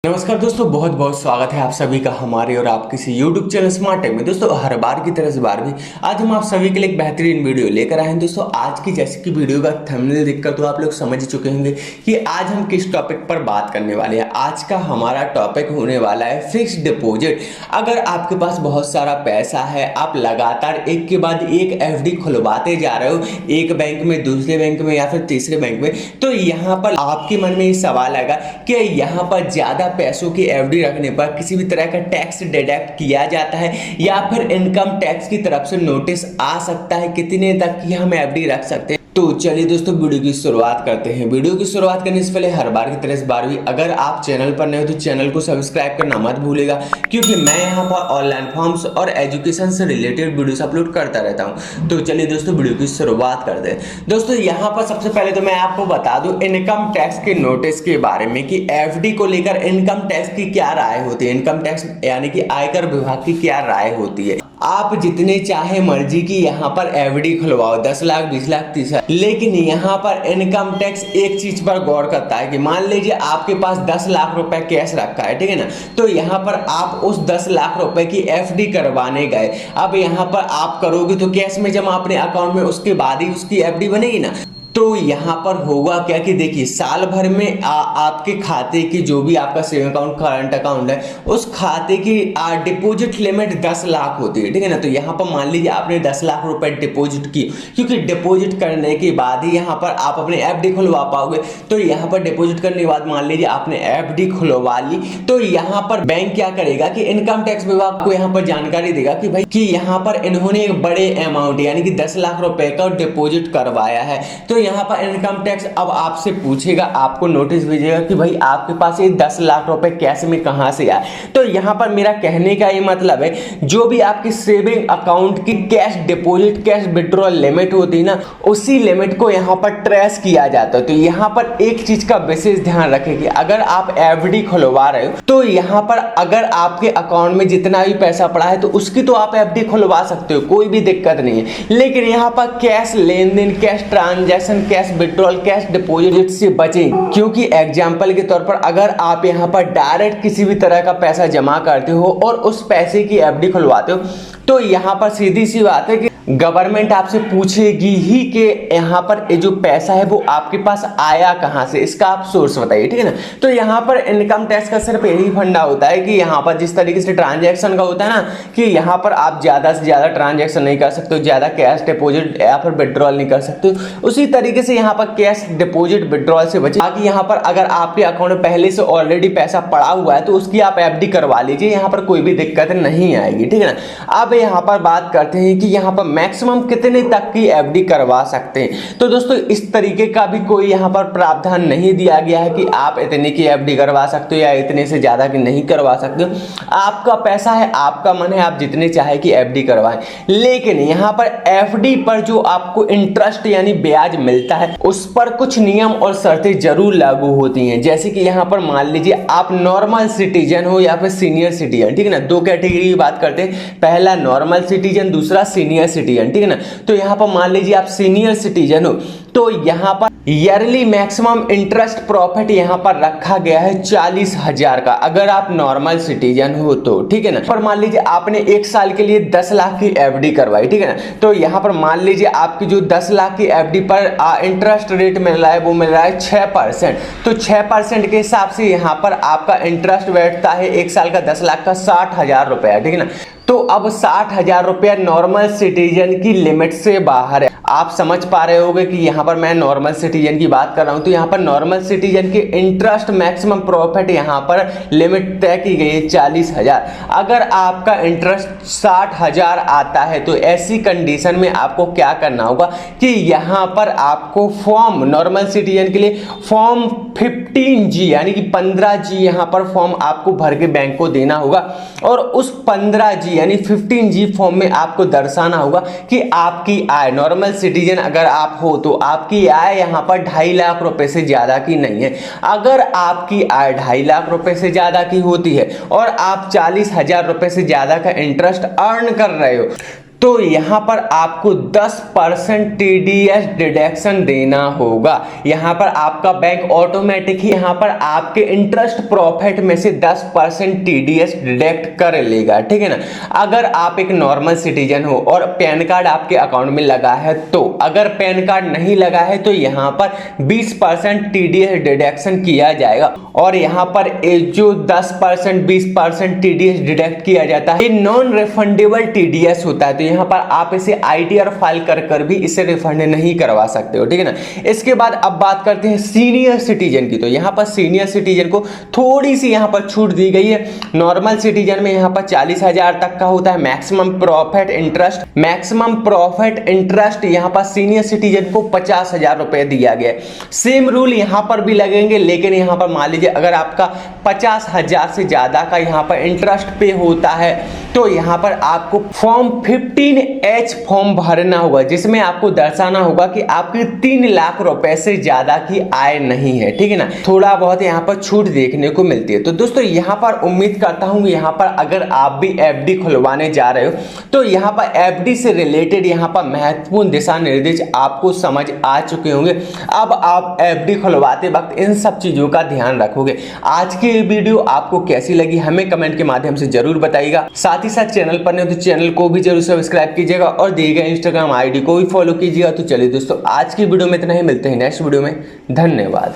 नमस्कार दोस्तों, बहुत बहुत स्वागत है आप सभी का हमारे और आपके किसी YouTube चैनल स्मार्ट टेक में। दोस्तों हर बार की तरह इस बार भी आज हम आप सभी के लिए एक बेहतरीन वीडियो लेकर आए हैं। दोस्तों आज की जैसे कि वीडियो का थंबनेल देखकर तो आप लोग समझ ही चुके होंगे कि आज हम किस टॉपिक पर बात करने वाले हैं। आज का हमारा टॉपिक होने वाला है फिक्स्ड डिपॉजिट। अगर आपके पास बहुत सारा पैसा है, आप लगातार एक के बाद एक FD खुलवाते जा रहे हो, एक बैंक में, दूसरे बैंक में या फिर तीसरे बैंक में, तो यहाँ पर आपके मन में ये सवाल आएगा कि यहाँ पर ज्यादा पैसों की FD रखने पर किसी भी तरह का टैक्स डिडक्ट किया जाता है या फिर इनकम टैक्स की तरफ से नोटिस आ सकता है, कितने तक की हम FD रख सकते हैं। तो चलिए दोस्तों वीडियो की शुरुआत करते हैं। वीडियो की शुरुआत करने से पहले हर बार की तरह इस बार भी अगर आप चैनल पर नए हो तो चैनल को सब्सक्राइब करना मत भूलेगा, क्योंकि मैं यहाँ पर ऑनलाइन फॉर्म्स और एजुकेशन से रिलेटेड वीडियोस अपलोड करता रहता हूँ। तो चलिए दोस्तों वीडियो की शुरुआत करते हैं। दोस्तों यहाँ पर सबसे पहले तो मैं आपको बता दूं इनकम टैक्स के नोटिस के बारे में कि FD को लेकर इनकम टैक्स की क्या राय होती है, इनकम टैक्स यानी कि आयकर विभाग की क्या राय होती है। आप जितने चाहे मर्जी की यहाँ पर FD खुलवाओ, 10 लाख, 20 लाख, 30 लाख, लेकिन यहाँ पर इनकम टैक्स एक चीज पर गौर करता है कि मान लीजिए आपके पास 10 लाख रुपए कैश रखा है, ठीक है ना, तो यहाँ पर आप उस 10 लाख रुपए की FD करवाने गए। अब यहाँ पर आप करोगे तो कैश में जमा अपने अकाउंट में, उसके बाद ही उसकी FD बनेगी ना। तो यहाँ पर होगा क्या कि देखिए साल भर में आपके खाते की जो भी आपका सेविंग अकाउंट, करंट अकाउंट है, उस खाते की डिपॉजिट लिमिट 10 लाख होती है, ठीक है ना। तो यहाँ पर मान लीजिए आपने 10 लाख रुपए डिपॉजिट की, क्योंकि डिपॉजिट करने के बाद ही यहाँ पर आप अपने FD खुलवा पाओगे। तो यहाँ पर डिपॉजिट करने के बाद मान लीजिए आपने FD खुलवा ली, तो यहाँ पर बैंक क्या करेगा कि इनकम टैक्स विभाग को यहाँ पर जानकारी देगा कि भाई कि यहाँ पर इन्होंने एक बड़े अमाउंट यानी कि 10 लाख रुपए का डिपॉजिट करवाया है। तो यहाँ पर इनकम टैक्स अब आपसे पूछेगा, आपको नोटिस भेजेगा कि भाई आपके पास ये 10 लाख रुपए कैश में कहां से आए। तो यहाँ पर मेरा कहने का ये मतलब है, जो भी आपकी सेविंग अकाउंट की cash deposit, cash withdrawal limit होती है ना, उसी लिमिट को यहाँ पर ट्रेस किया जाता है। तो यहाँ पर एक चीज का विशेष ध्यान रखें कि अगर आप FD खुलवा रहे हो तो यहाँ पर अगर आपके अकाउंट में जितना भी पैसा पड़ा है तो उसकी तो आप FD खुलवा सकते हो, कोई भी दिक्कत नहीं है। लेकिन यहाँ पर कैश लेन देन, cash transaction, cash withdrawal, cash deposit से बचें, क्योंकि एग्जांपल के तौर पर अगर आप यहां पर डायरेक्ट किसी भी तरह का पैसा जमा करते हो और उस पैसे की FD खुलवाते हो, तो यहां पर सीधी सी बात है कि गवर्नमेंट आपसे पूछेगी ही कि यहाँ पर ये जो पैसा है वो आपके पास आया कहाँ से, इसका आप सोर्स बताइए, ठीक है ना। तो यहाँ पर इनकम टैक्स का सिर्फ यही फंडा होता है कि यहाँ पर जिस तरीके से ट्रांजैक्शन का होता है ना कि यहाँ पर आप ज्यादा से ज्यादा ट्रांजैक्शन नहीं कर सकते हो, ज्यादा कैश डिपॉजिट या फिर विड्रॉल नहीं कर सकते हो, उसी तरीके से यहाँ पर कैश डिपॉजिट विड्रॉल से बचे। बाकी यहाँ पर अगर आपके अकाउंट में पहले से ऑलरेडी पैसा पड़ा हुआ है तो उसकी आप FD करवा लीजिए, यहाँ पर कोई भी दिक्कत नहीं आएगी, ठीक है ना। अब यहाँ पर बात करते हैं कि यहाँ पर मैक्सिमम कितने तक की FD करवा सकते हैं। तो दोस्तों इस तरीके का भी कोई यहाँ पर प्रावधान नहीं दिया गया है कि आप इतने की FD करवा सकते हो या इतने से ज्यादा की नहीं करवा सकते हो। आपका पैसा है, आपका मन है, आप जितने चाहे की FD करवाएं। लेकिन यहाँ पर FD पर जो आपको इंटरेस्ट यानी ब्याज मिलता है उस पर कुछ नियम और शर्तें जरूर लागू होती हैं। जैसे कि यहाँ पर मान लीजिए आप नॉर्मल सिटीजन हो या फिर सीनियर सिटीजन, ठीक है ना। दो कैटेगरी की बात करते हैं, पहला नॉर्मल सिटीजन, दूसरा सीनियर सिटीजन, ठीक है ना। तो यहाँ पर मान लीजिए आप सीनियर सिटीजन हो तो यहाँ पर ईयरली मैक्सिमम इंटरेस्ट प्रॉफिट यहाँ पर रखा गया है 40,000 का, अगर आप नॉर्मल सिटीजन हो तो, ठीक है ना। पर मान लीजिए आपने एक साल के लिए 10 लाख की FD करवाई, ठीक है ना। तो यहाँ पर मान लीजिए आपकी जो 10 लाख की FD पर इंटरेस्ट रेट मिल रहा है वो मिल रहा है 6%। तो 6% के हिसाब से यहाँ पर आपका इंटरेस्ट बैठता है एक साल का 10 लाख का 60,000 रुपया, ठीक है ना। तो अब 60,000 रुपया नॉर्मल सिटीजन की लिमिट से बाहर है। आप समझ पा रहे होंगे कि यहाँ पर मैं नॉर्मल सिटीजन की बात कर रहा हूँ। तो यहाँ पर नॉर्मल सिटीजन की इंटरेस्ट मैक्सिमम प्रॉफिट यहाँ पर लिमिट तय की गई है 40,000। अगर आपका इंटरेस्ट 60,000 आता है तो ऐसी कंडीशन में आपको क्या करना होगा कि यहाँ पर आपको फॉर्म, नॉर्मल सिटीजन के लिए फॉर्म 15G यानी कि 15G यहाँ पर फॉर्म आपको भर के बैंक को देना होगा, और उस 15G यानी 15G फॉर्म में आपको दर्शाना होगा कि आपकी आय, नॉर्मल सिटीजन अगर आप हो तो आपकी आय यहाँ पर 2.5 लाख रुपए से ज्यादा की नहीं है। अगर आपकी आय 2.5 लाख रुपए से ज्यादा की होती है और आप 40,000 रुपए से ज्यादा का इंटरेस्ट अर्न कर रहे हो तो यहाँ पर आपको 10% TDS डिडक्शन देना होगा। यहाँ पर आपका बैंक ऑटोमेटिक ही यहाँ पर आपके इंटरेस्ट प्रॉफिट में से 10% TDS डिडक्ट कर लेगा, ठीक है ना। अगर आप एक नॉर्मल सिटीजन हो और पैन कार्ड आपके अकाउंट में लगा है तो, अगर पैन कार्ड नहीं लगा है तो यहाँ पर 20% TDS डिडक्शन किया जाएगा। और यहाँ पर जो 10% 20% TDS डिडक्ट किया जाता है, ये नॉन रिफंडेबल TDS होता है। तो यहाँ पर आप इसे ITR फाइल कर भी इसे रिफंड नहीं करवा सकते हो, ठीक है ना। इसके बाद अब बात करते हैं सीनियर सिटीजन की। तो यहाँ पर सीनियर सिटीजन को थोड़ी सी यहाँ पर छूट दी गई है। नॉर्मल सिटीजन में यहाँ पर 40,000 तक का होता है मैक्सिमम प्रॉफिट इंटरेस्ट यहाँ पर सीनियर सिटीजन को 50,000 रुपए दिया गया है। सेम रूल यहाँ पर भी लगेंगे, लेकिन यहाँ पर मान लीजिए अगर आपका 50,000 से ज्यादा का यहाँ पर इंटरेस्ट पे होता है तो यहाँ पर आपको फॉर्म 15H फॉर्म भरना होगा, जिसमें आपको दर्शाना होगा कि आपकी 3 लाख रुपए से ज्यादा की आय नहीं है, ठीक है ना। थोड़ा बहुत यहाँ पर छूट देखने को मिलती है। तो दोस्तों यहाँ पर उम्मीद करता हूँ यहाँ पर अगर आप भी FD खुलवाने जा रहे हो तो यहाँ पर FD से रिलेटेड यहाँ पर महत्वपूर्ण दिशा निर्देश आपको समझ आ चुके होंगे। अब आप FD खुलवाते वक्त इन सब चीजों का ध्यान रखोगे। आज की वीडियो आपको कैसी लगी हमें कमेंट के माध्यम से जरूर बताइएगा। साथ ही साथ चैनल पर नहीं तो चैनल को भी जरूर सब्सक्राइब कीजिएगा और दिए गए इंस्टाग्राम ID को भी फॉलो कीजिएगा। तो चलिए दोस्तों आज की वीडियो में इतना ही, मिलते हैं नेक्स्ट वीडियो में। धन्यवाद।